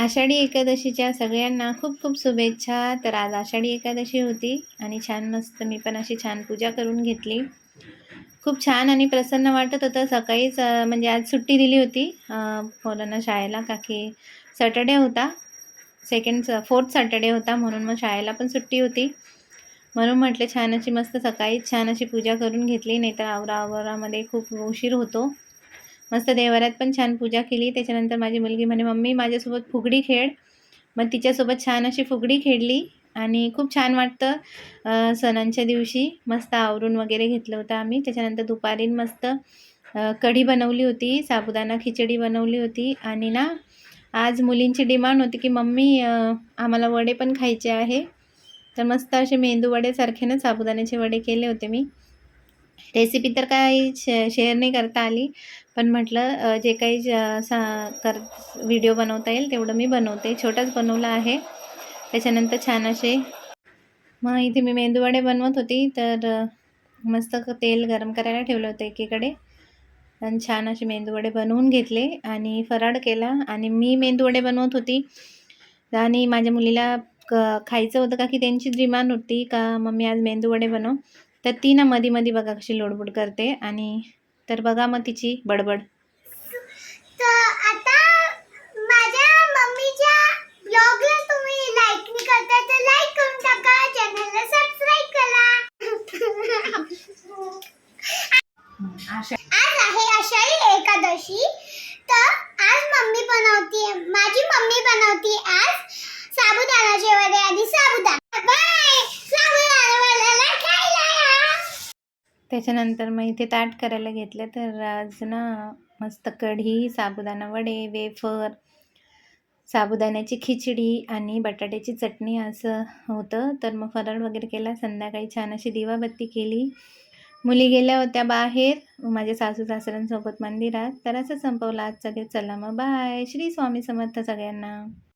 आषाढी एकादशीच्या सगळ्यांना खूप खूप शुभेच्छा. तर आज आषाढी एकादशी होती आणि छान मस्त मी पण अशी छान पूजा करून घेतली. खूप छान आणि प्रसन्न वाटत होतं. सकाळीच म्हणजे आज सुट्टी दिली होती पोरांना शाळेला, का की सॅटर्डे होता, फोर्थ सॅटर्डे होता, म्हणून मग शाळेला पण सुट्टी होती. म्हणून म्हटले छान अशी मस्त सकाळीच छान अशी पूजा करून घेतली, नाही तर आवरामध्ये खूप उशीर होतो. मस्त देवाऱ्यात पण छान पूजा केली. त्याच्यानंतर माझी मुलगी म्हणे, मम्मी माझ्यासोबत फुगडी खेळ. मग तिच्यासोबत छान अशी फुगडी खेळली आणि खूप छान वाटतं. सणांच्या दिवशी मस्त आवरून वगैरे घेतलं होतं आम्ही. त्याच्यानंतर दुपारी मस्त कढी बनवली होती, साबुदाणा खिचडी बनवली होती आणि ना आज मुलींची डिमांड होती की मम्मी आम्हाला वडे पण खायचे आहे. तर मस्त असे मेंदू वडेसारखे ना साबुदाण्याचे वडे केले होते मी. रेसिपी तर काही शेअर नाही करता आली, पण म्हटलं जे काही व्हिडिओ बनवता येईल तेवढं मी बनवते. छोटाच बनवला आहे. त्याच्यानंतर छान असे मग इथे मी मेंदूवडे बनवत होती. तर मस्त तेल गरम करायला ठेवलं होतं एकीकडे आणि छान असे मेंदूवडे बनवून घेतले आणि फराळ केला. आणि मी मेंदूवडे बनवत होती आणि माझ्या मुलीला खायचं होतं, का की त्यांची डिमांड होती का मम्मी आज मेंदूवडे बनव. तर ती ना मध्ये मध्ये बघा कशी लोडबोड करते. आणि तर बघा मग तिची बडबड. तर आता माझ्या मम्मीच्या ब्लॉगला तुम्ही लाईक नाही करता तर लाईक करून टाका, चॅनलला सबस्क्राइब करा. आज आहे आषाढी एकादशी. तर आज माझी मम्मी बनवते आज साबुदाण्याचे वडे आणि साबुदाणा. बाय, साबुदाणा मला खायला. त्याच्यानंतर मग इथे ताट करायला घेतलं. तर आज ना मस्त कढी, साबुदाणा वडे, वेफर, साबुदाण्याची खिचडी आणि बटाट्याची चटणी असं होतं. तर मग फराळ वगैरे केला. संध्याकाळी छान अशी दिवाबत्ती केली. मुली गेल्या होत्या बाहेर माझ्या सासू सासऱ्यांसोबत मंदिरात. तर असं संपवलं आजचा दिवस. चला मग बाय. श्री स्वामी समर्थ सगळ्यांना.